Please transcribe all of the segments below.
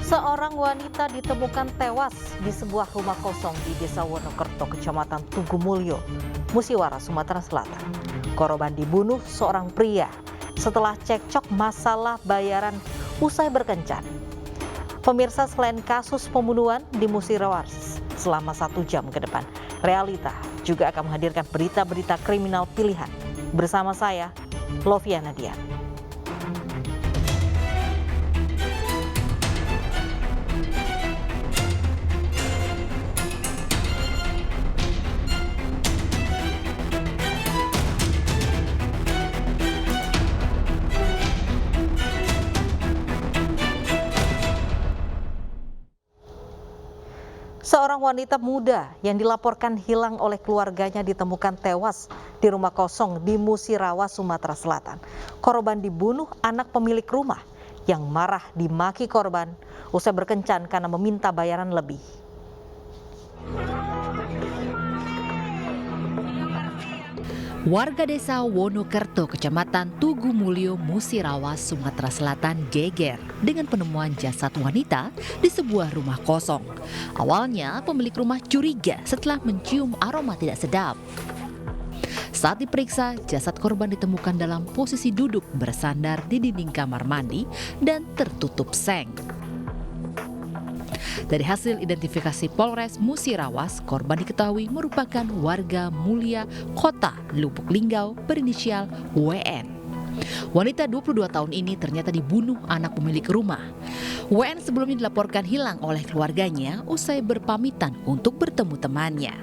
Seorang wanita ditemukan tewas di sebuah rumah kosong di Desa Wonokerto, Kecamatan Tugumulyo, Musiwara, Sumatera Selatan. Korban dibunuh seorang pria setelah cekcok masalah bayaran usai berkencan. Pemirsa, selain kasus pembunuhan di Musiwara selama 1 jam ke depan, Realita juga akan menghadirkan berita-berita kriminal pilihan. Bersama saya, Lovia Nadia. Seorang wanita muda yang dilaporkan hilang oleh keluarganya ditemukan tewas di rumah kosong di Musirawa, Sumatera Selatan. Korban dibunuh anak pemilik rumah yang marah dimaki korban usai berkencan karena meminta bayaran lebih. Warga desa Wonokerto, Kecamatan Tugumulyo, Musirawa, Sumatera Selatan geger dengan penemuan jasad wanita di sebuah rumah kosong. Awalnya pemilik rumah curiga setelah mencium aroma tidak sedap. Saat diperiksa, jasad korban ditemukan dalam posisi duduk bersandar di dinding kamar mandi dan tertutup seng. Dari hasil identifikasi Polres Musirawas, korban diketahui merupakan warga Mulia, Kota Lubuk Linggau berinisial WN. Wanita 22 tahun ini ternyata dibunuh anak pemilik rumah. WN sebelumnya dilaporkan hilang oleh keluarganya usai berpamitan untuk bertemu temannya.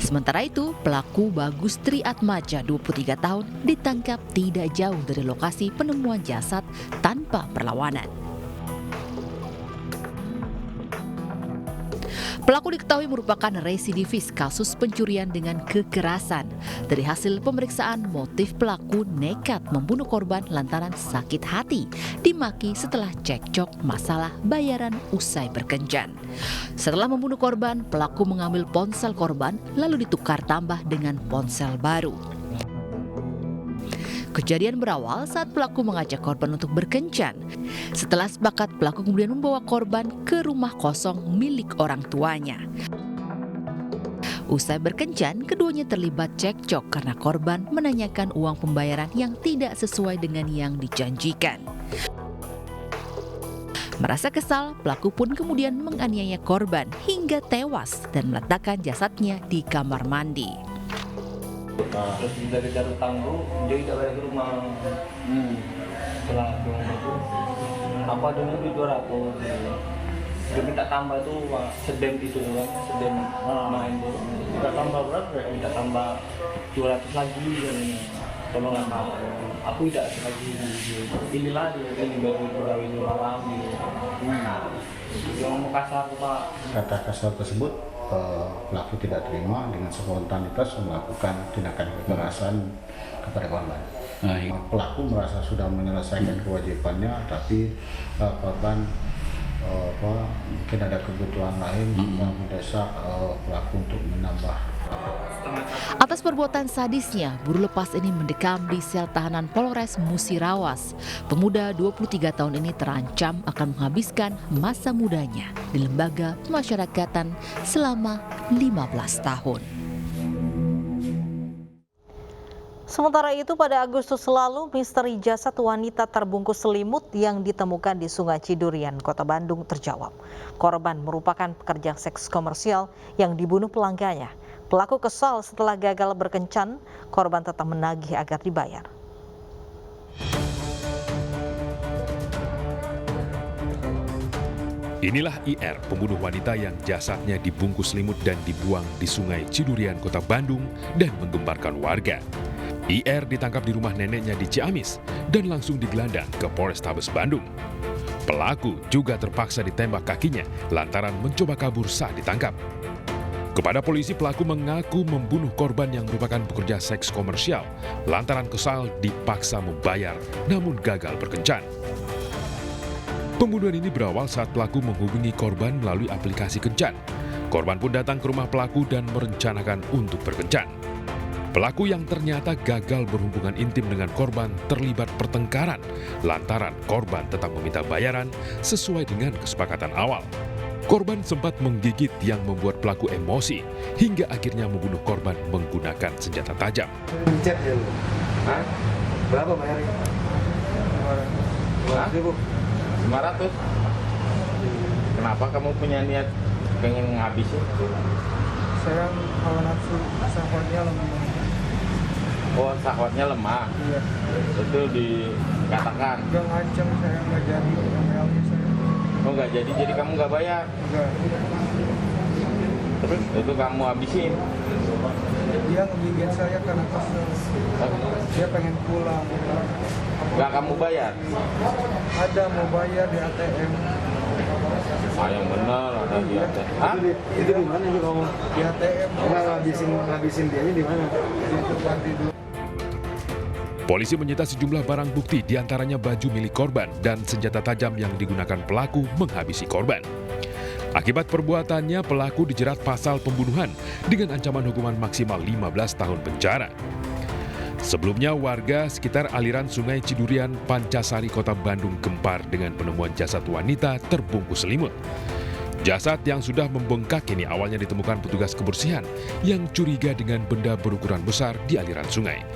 Sementara itu, pelaku Bagus Triatmaja 23 tahun ditangkap tidak jauh dari lokasi penemuan jasad tanpa perlawanan. Pelaku diketahui merupakan residivis kasus pencurian dengan kekerasan. Dari hasil pemeriksaan, motif pelaku nekat membunuh korban lantaran sakit hati, dimaki setelah cekcok masalah bayaran usai berkencan. Setelah membunuh korban, pelaku mengambil ponsel korban lalu ditukar tambah dengan ponsel baru. Kejadian berawal saat pelaku mengajak korban untuk berkencan. Setelah sepakat, pelaku kemudian membawa korban ke rumah kosong milik orang tuanya. Usai berkencan, keduanya terlibat cekcok karena korban menanyakan uang pembayaran yang tidak sesuai dengan yang dijanjikan. Merasa kesal, pelaku pun kemudian menganiaya korban hingga tewas dan meletakkan jasadnya di kamar mandi. Terus dari utang tuh dia tidak balik ke rumah. Setelah itu apa dulu di 200 dia minta tambah tuh sedem itu kan, sedem main tuh minta tambah berapa ya, minta tambah 200 lagi kan. Tolong aku tidak lagi inilah dia ini baru pegawai malam gitu. Dia ngomong kasar Pak. Kata kasar tersebut pelaku tidak terima dengan spontanitas melakukan tindakan kekerasan kepada korban. Pelaku merasa sudah menyelesaikan kewajibannya, tapi korban mungkin ada kebutuhan lain yang mendesak pelaku untuk menambah. Atas perbuatan sadisnya, buruh lepas ini mendekam di sel tahanan Polres Musirawas. Pemuda 23 tahun ini terancam akan menghabiskan masa mudanya di lembaga pemasyarakatan selama 15 tahun. Sementara itu, pada Agustus lalu, misteri jasad wanita terbungkus selimut yang ditemukan di Sungai Cidurian, Kota Bandung terjawab. Korban merupakan pekerja seks komersial yang dibunuh pelanggannya. Pelaku kesal setelah gagal berkencan, korban tetap menagih agar dibayar. Inilah IR, pembunuh wanita yang jasadnya dibungkus selimut dan dibuang di Sungai Cidurian, Kota Bandung dan menggemparkan warga. IR ditangkap di rumah neneknya di Ciamis dan langsung digelandang ke Polrestabes Bandung. Pelaku juga terpaksa ditembak kakinya lantaran mencoba kabur saat ditangkap. Kepada polisi, pelaku mengaku membunuh korban yang merupakan pekerja seks komersial lantaran kesal dipaksa membayar namun gagal berkencan. Pembunuhan ini berawal saat pelaku menghubungi korban melalui aplikasi kencan. Korban pun datang ke rumah pelaku dan merencanakan untuk berkencan. Pelaku yang ternyata gagal berhubungan intim dengan korban terlibat pertengkaran lantaran korban tetap meminta bayaran sesuai dengan kesepakatan awal. Korban sempat menggigit yang membuat pelaku emosi hingga akhirnya membunuh korban menggunakan senjata tajam. Chat ya lu? Hah? Berapa bayarnya? 500. Kenapa kamu punya niat pengen ngabisin? Saya hawa nafsu syahwatnya lemah. Oh, syahwatnya lemah. Iya. Itu dikatakan. Udah ngancam saya nggak jadi PLT saya. Oh, nggak jadi kamu nggak bayar. Enggak. Terus itu kamu habisin. Dia ngegigit saya karena kesel. Dia pengen pulang. Nggak kamu bayar. Ada mau bayar di ATM. Yang benar ada di atas. Hah? Itu di mana sih kamu? Di ATM. Ngabisin dia di mana? Di tempat tidur. Polisi menyita sejumlah barang bukti diantaranya baju milik korban dan senjata tajam yang digunakan pelaku menghabisi korban. Akibat perbuatannya, pelaku dijerat pasal pembunuhan dengan ancaman hukuman maksimal 15 tahun penjara. Sebelumnya, warga sekitar aliran Sungai Cidurian, Pancasari, Kota Bandung gempar dengan penemuan jasad wanita terbungkus selimut. Jasad yang sudah membengkak ini awalnya ditemukan petugas kebersihan yang curiga dengan benda berukuran besar di aliran sungai.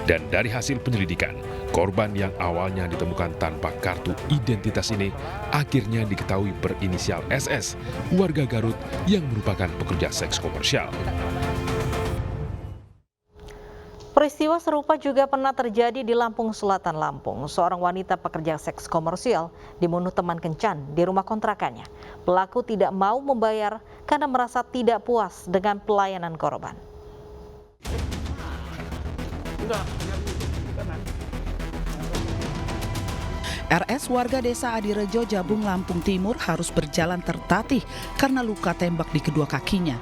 Dan dari hasil penyelidikan, korban yang awalnya ditemukan tanpa kartu identitas ini akhirnya diketahui berinisial SS, warga Garut yang merupakan pekerja seks komersial. Peristiwa serupa juga pernah terjadi di Lampung Selatan, Lampung. Seorang wanita pekerja seks komersial dibunuh teman kencan di rumah kontrakannya. Pelaku tidak mau membayar karena merasa tidak puas dengan pelayanan korban. RS warga desa Adirejo, Jabung, Lampung Timur harus berjalan tertatih karena luka tembak di kedua kakinya.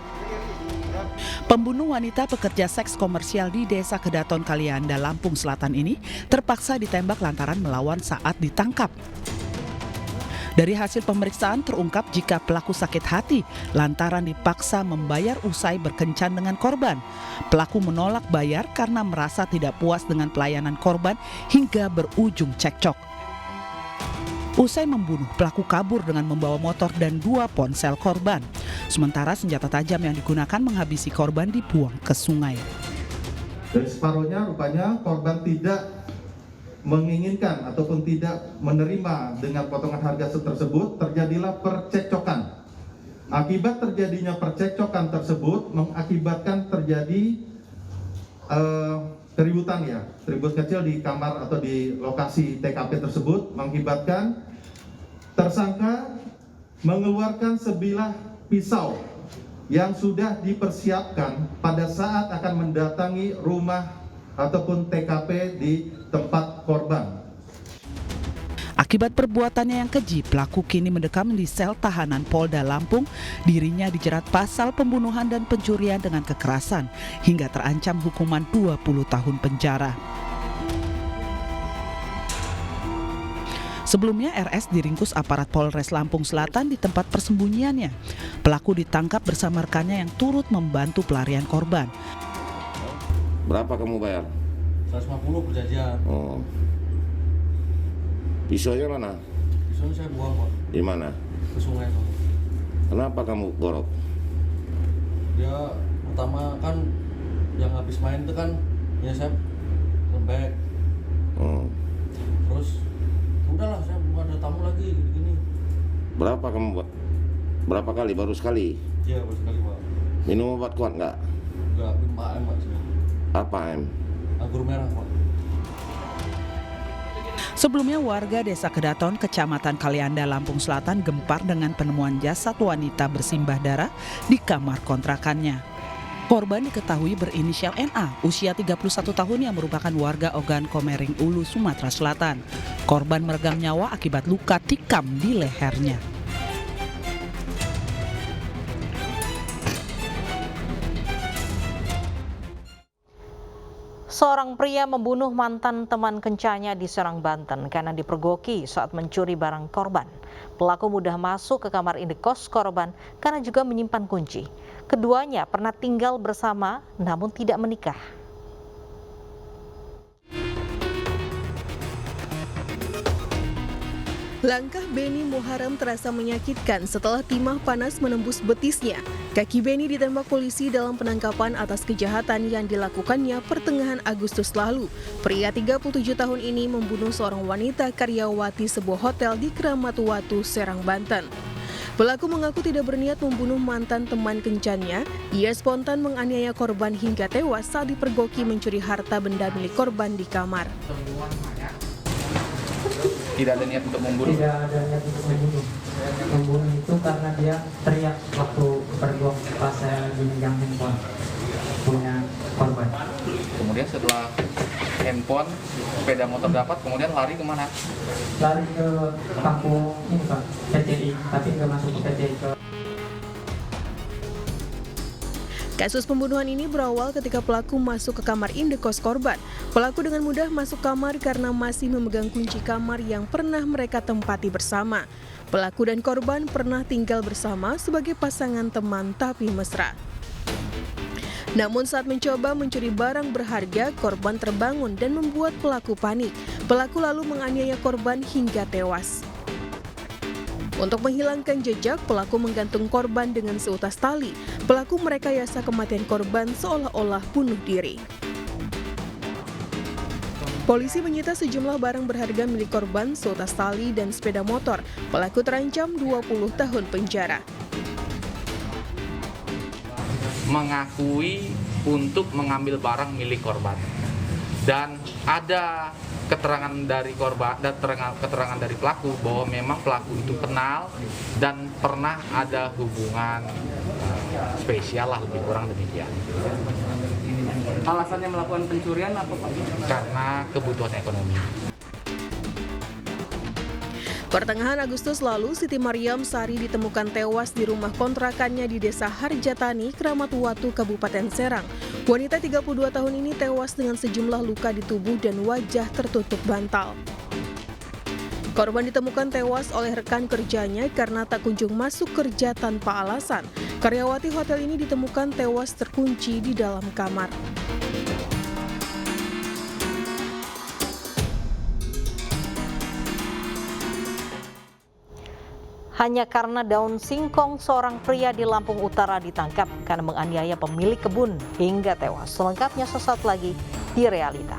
Pembunuh wanita pekerja seks komersial di Desa Kedaton Kalianda, Lampung Selatan ini terpaksa ditembak lantaran melawan saat ditangkap. Dari hasil pemeriksaan terungkap jika pelaku sakit hati lantaran dipaksa membayar usai berkencan dengan korban. Pelaku menolak bayar karena merasa tidak puas dengan pelayanan korban hingga berujung cekcok. Usai membunuh, pelaku kabur dengan membawa motor dan 2 ponsel korban. Sementara senjata tajam yang digunakan menghabisi korban dibuang ke sungai. Dari separuhnya rupanya korban tidak menginginkan ataupun tidak menerima dengan potongan harga tersebut, terjadilah percekcokan. Akibat terjadinya percekcokan tersebut mengakibatkan terjadi keributan ribut kecil di kamar atau di lokasi TKP tersebut, mengakibatkan tersangka mengeluarkan sebilah pisau yang sudah dipersiapkan pada saat akan mendatangi rumah ataupun TKP di tempat korban. Akibat perbuatannya yang keji, pelaku kini mendekam di sel tahanan Polda Lampung. Dirinya dijerat pasal pembunuhan dan pencurian dengan kekerasan hingga terancam hukuman 20 tahun penjara. Sebelumnya RS diringkus aparat Polres Lampung Selatan di tempat persembunyiannya. Pelaku ditangkap bersama rekannya yang turut membantu pelarian korban. Berapa kamu bayar? 150 perjanjian. Oh. Pisaunya mana? Pisaunya saya buang, Pak. Di mana? Ke sungai, Pak. Kenapa kamu gorok? Dia pertama kan yang habis main itu kan ya saya lembek. Terus udahlah, saya ada tamu lagi gini. Berapa kamu buat? Berapa kali? Baru sekali? Iya, baru sekali, Pak. Minum obat kuat nggak? Nggak, minum AM, Pak. Apa AM? Anggur merah, Pak. Sebelumnya warga Desa Kedaton, Kecamatan Kalianda, Lampung Selatan gempar dengan penemuan jasad wanita bersimbah darah di kamar kontrakannya. Korban diketahui berinisial NA, usia 31 tahun yang merupakan warga Ogan Komering Ulu, Sumatera Selatan. Korban meregang nyawa akibat luka tikam di lehernya. Seorang pria membunuh mantan teman kencannya di Serang, Banten karena dipergoki saat mencuri barang korban. Pelaku mudah masuk ke kamar indekos korban karena juga menyimpan kunci. Keduanya pernah tinggal bersama namun tidak menikah. Langkah Beni Muharram terasa menyakitkan setelah timah panas menembus betisnya. Kaki Beni ditembak polisi dalam penangkapan atas kejahatan yang dilakukannya pertengahan Agustus lalu. Pria 37 tahun ini membunuh seorang wanita karyawati sebuah hotel di Kramat Watu, Serang, Banten. Pelaku mengaku tidak berniat membunuh mantan teman kencannya. Ia spontan menganiaya korban hingga tewas saat dipergoki mencuri harta benda milik korban di kamar. Tidak ada niat untuk membunuh? Tidak ada niat untuk membunuh. Membunuh itu karena dia teriak waktu pergok pas saya lagi megang handphone punya korban. Kemudian setelah handphone, sepeda motor dapat, kemudian lari kemana? Lari ke kampung ini Pak, PTI, tapi nggak masuk ke PTI. Kasus pembunuhan ini berawal ketika pelaku masuk ke kamar indekos korban. Pelaku dengan mudah masuk kamar karena masih memegang kunci kamar yang pernah mereka tempati bersama. Pelaku dan korban pernah tinggal bersama sebagai pasangan teman tapi mesra. Namun saat mencoba mencuri barang berharga, korban terbangun dan membuat pelaku panik. Pelaku lalu menganiaya korban hingga tewas. Untuk menghilangkan jejak, pelaku menggantung korban dengan seutas tali. Pelaku merekayasa kematian korban seolah-olah bunuh diri. Polisi menyita sejumlah barang berharga milik korban, seutas tali dan sepeda motor. Pelaku terancam 20 tahun penjara. Mengakui untuk mengambil barang milik korban. Dan ada keterangan dari korban dan keterangan dari pelaku bahwa memang pelaku itu kenal dan pernah ada hubungan spesial lah, lebih kurang demikian. Alasannya melakukan pencurian apa Pak? Karena kebutuhan ekonomi. Pertengahan Agustus lalu, Siti Mariam Sari ditemukan tewas di rumah kontrakannya di Desa Harjatani, Kramat Watu, Kabupaten Serang. Wanita 32 tahun ini tewas dengan sejumlah luka di tubuh dan wajah tertutup bantal. Korban ditemukan tewas oleh rekan kerjanya karena tak kunjung masuk kerja tanpa alasan. Karyawati hotel ini ditemukan tewas terkunci di dalam kamar. Hanya karena daun singkong, seorang pria di Lampung Utara ditangkap karena menganiaya pemilik kebun hingga tewas. Selengkapnya sesaat lagi di Realita.